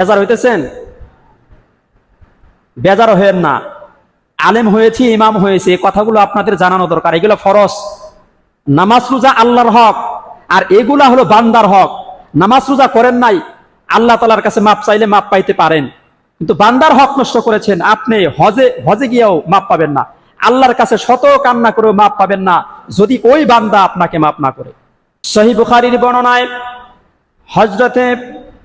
বেজার হইতেছেন? বেজার হয়েন না। আলেম হয়েছি, ইমাম হয়েছে, এই কথাগুলো আপনাদের জানানো দরকার। এগুলো ফরজ। নামাজ রোজা আল্লাহর হক, আর এগুলা হলো বান্দার হক। নামাজ রোজা করেন নাই, আল্লাহ তাআলার কাছে মাপ চাইলে মাপ পাইতে পারেন, কিন্তু বান্দার হক নষ্ট করেছেন। আপনি হজে গিয়েও মাপ পাবেন না, আল্লাহর কাছে শত কান্না করেও মাপ পাবেন না, যদি ওই বান্দা আপনাকে মাপ না করে। সহিহ বুখারীর বর্ণনায় হযরতে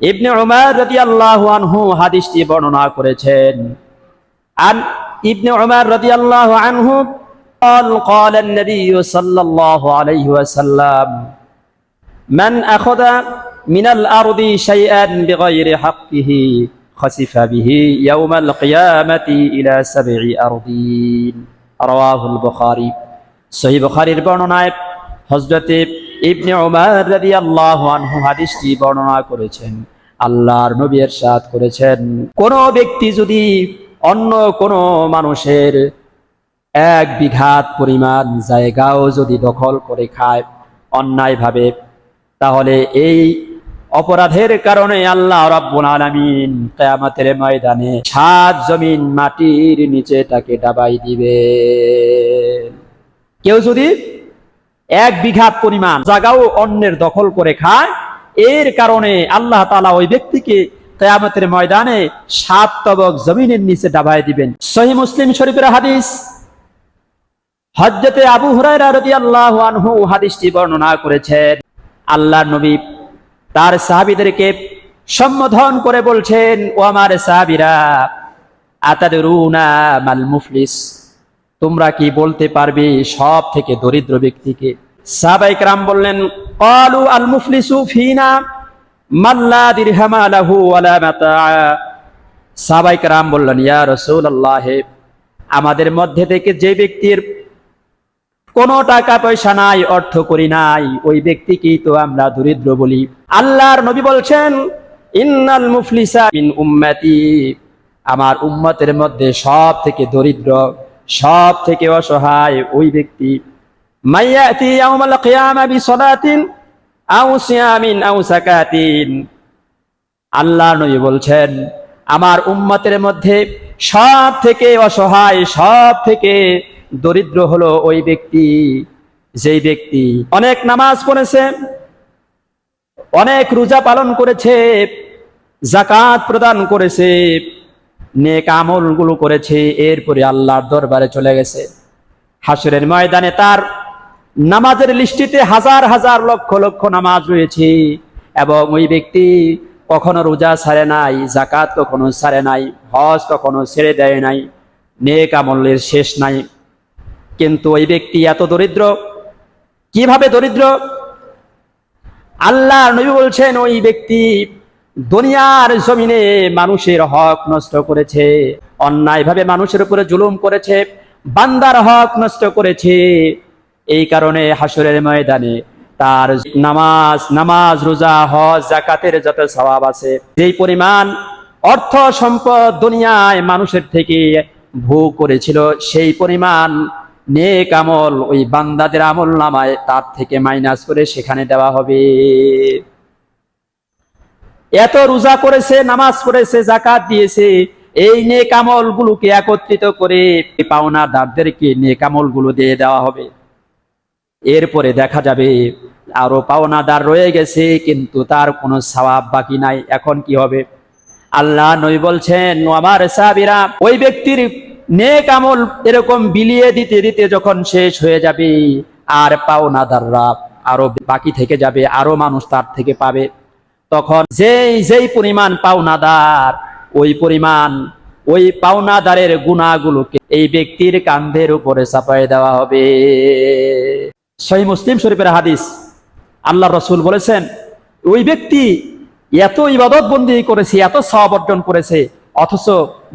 ইবনে উমর রাদিয়াল্লাহু আনহু হাদিসটি বর্ণনা করেছেন। আন ইবনে উমর রাদিয়াল্লাহু আনহু قال النبي صلى الله عليه وسلم من أخذ من الأرض شيئا بغير حقه خسف به يوم القيامة إلى 7 أرضين رواه البخاري। সহিহ বুখারীর বর্ণনায় হযরত ইবনে উমর রাদিয়াল্লাহু আনহু হাদিসটি বর্ণনা করেছেন। আল্লাহর নবী ইরশাদ করেছেন, কোন ব্যক্তি যদি অন্য কোন মানুষের 1 বিঘাত পরিমাণ জায়গাও যদি দখল করে খায় অন্যায়ভাবে, তাহলে এই অপরাধের কারণে আল্লাহ রাব্বুল আলামিন কিয়ামতের ময়দানে 7 জমিন মাটির নিচে তাকে ডাবাই দিবে। কেউ যদি 1 বিঘাত পরিমাণ জায়গাও অন্যের দখল করে খায়, এর কারণে আল্লাহ তাআলা ওই ব্যক্তিকে কিয়ামতের ময়দানে 7 তবক জমিনের নিচে ডাবাই দিবেন। সহিহ মুসলিম শরীফের হাদিস। হযরতে আবু হুরায়রা রাদিয়াল্লাহু আনহু হাদিসটি বর্ণনা করেছেন। আল্লাহর নবী তার সাহাবীদেরকে সম্বোধন করে বলছেন, ও আমার সাহাবীরা, আতাদরুনা মাল মুফলিস, তোমরা কি বলতে পারবে সব থেকে দরিদ্র ব্যক্তিকে? সাহাবায়ে কেরাম বললেন, ক্বালু আল মুফলিসু ফিনা মান লা দিরহামা লাহু ওয়ালা মাতা। সাহাবায়ে কেরাম বললেন, ইয়া রাসূলুল্লাহ, আমাদের মধ্যে থেকে যে ব্যক্তির কোনো টাকা পয়সা নাই, অর্থ করি নাই, ওই ব্যক্তিকেই তো আমরা দরিদ্র বলি। আল্লাহর নবী বলছেন, ইন্নাল মুফলিসা মিন উম্মতি, আমার উম্মতের মধ্যে সব থেকে দরিদ্র, সব থেকে অসহায় ওই ব্যক্তি, মাইয়াতি ইয়াউমাল কিয়ামা বিসালাতিন আও সিয়ামিন আও যাকাতিন। আল্লাহর নবী বলছেন, আমার উম্মতের মধ্যে সব থেকে অসহায়, সব থেকে দরিদ্র হলো ওই ব্যক্তি, যেই ব্যক্তি অনেক নামাজ পড়েছে, অনেক রোজা পালন করেছে, যাকাত প্রদান করেছে, নেক আমলগুলো করেছে, এরপরে আল্লাহর দরবারে চলে গেছে। হাসরের ময়দানে তার নামাজের লিস্টিতে হাজার হাজার লক্ষ লক্ষ নামাজ রয়েছে, এবং ওই ব্যক্তি কখনো রোজা ছাড়ে নাই, যাকাত কখনো ছাড়ে নাই, হজ কখনো ছেড়ে দেয় নাই, নেক আমলের শেষ নাই, কিন্তু ওই ব্যক্তি এত দরিদ্র। কিভাবে দরিদ্র? আল্লাহ নবী বলছেন, ওই ব্যক্তি দুনিয়ার জমিনে মানুষের হক নষ্ট করেছে, অন্যায়ভাবে মানুষের উপরে জুলুম করেছে, বান্দার হক নষ্ট করেছে। এই কারণে হাসরের ময়দানে তার নামাজ রোজা হজ যাকাতের যত সওয়াব আছে, যেই পরিমাণ অর্থ সম্পদ দুনিয়ায় মানুষের থেকে ভোগ করেছিল, সেই পরিমাণ নেক আমল ওই বান্দাদের আমল নামায় তার থেকে মাইনাস করে সেখানে দেওয়া হবে। এত রোজা করেছে, নামাজ পড়েছে, যাকাত দিয়েছে, এই নেক আমল গুলোকে একত্রিত করে পাওনাদারদেরকে নেক আমল গুলো দিয়ে দেওয়া হবে। এরপরে দেখা যাবে আরো পাওনাদার রয়ে গেছে, কিন্তু তার কোনো সওয়াব বাকি নাই। এখন কি হবে? আল্লাহ নবী বলছেন, আমার সাহাবীরা, ওই ব্যক্তির নেক আমল এরকম বিলিয়ে দিতে দিতে যখন শেষ হয়ে যাবে, আর পাওনাদাররা আরো বাকি থেকে যাবে, আরো মানুষ তার থেকে পাবে, তখন যেই পরিমাণ পাওনাদার, ওই পরিমাণ ওই পাওনাদারের গুনাহগুলোকে এই ব্যক্তির কাঁধের উপরে চাপায় দেওয়া হবে। সহিহ মুসলিম শরীফের হাদিস। আল্লাহ রাসূল বলেছেন, ওই ব্যক্তি এত ইবাদত বন্দেগী করেছে, এত সওয়াব অর্জন করেছে, অথচ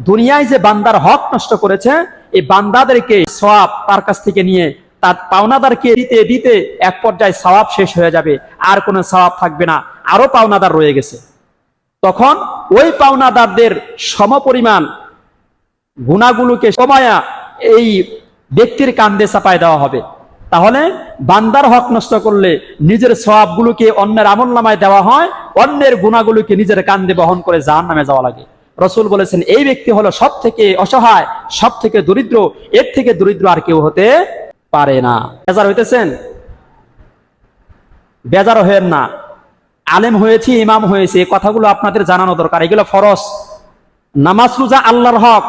দুনিয়ায় যে বান্দার হক নষ্ট করেছে, এই বান্দাদেরকে সওয়াব তার কাছ থেকে নিয়ে তার পাওনাদারকে দিতে দিতে এক পর্যায়ে সওয়াব শেষ হয়ে যাবে, আর কোনো সওয়াব থাকবে না, আরো পাওনাদার রয়ে গেছে। তখন ওই পাওনাদারদের সমপরিমাণ গুনাহগুলোকে কমায়া এই ব্যক্তির কাঁধে চাপায় দেওয়া হবে। তাহলে বান্দার হক নষ্ট করলে নিজের সওয়াবগুলোকে অন্যের আমলনামায় দেওয়া হয়, অন্যের গুনাহগুলোকে নিজের কাঁধে বহন করে জাহান্নামে যাওয়া লাগে। রাসূল বলেছেন এই ব্যক্তি হলো সব থেকে অসহায়, সব থেকে দরিদ্র, এর থেকে দরিদ্র আর কেউ হতে পারে না। বেজার হইতেছেন? বেজার হয়েন না। আলেম হয়েছি, ইমাম হয়েছে, এই কথাগুলো আপনাদের জানানো দরকার। এগুলো ফরজ। নামাজ রোজা আল্লাহর হক,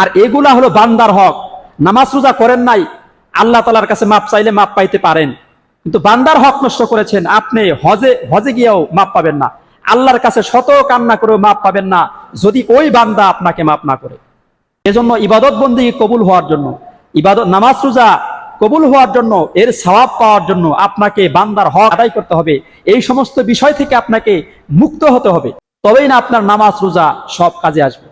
আর এগুলা হলো বান্দার হক। নামাজ রোজা করেন নাই, আল্লাহ তাআলার কাছে মাপ চাইলে মাপ পাইতে পারেন, কিন্তু বান্দার হক নষ্ট করেছেন, আপনি হজে গিয়েও মাপ পাবেন না, আল্লাহর কাছে শত কান্না করেও মাপ পাবেন না, যদি ওই বান্দা আপনাকে মাপ না করে। এজন্য ইবাদত বন্দেগী কবুল হওয়ার জন্য, নামাজ রোজা কবুল হওয়ার জন্য, এর সওয়াব পাওয়ার জন্য আপনাকে বান্দার হক আদায় করতে হবে। এই সমস্ত বিষয় থেকে আপনাকে মুক্ত হতে হবে, তবেই না আপনার নামাজ রোজা সব কাজে আসবে।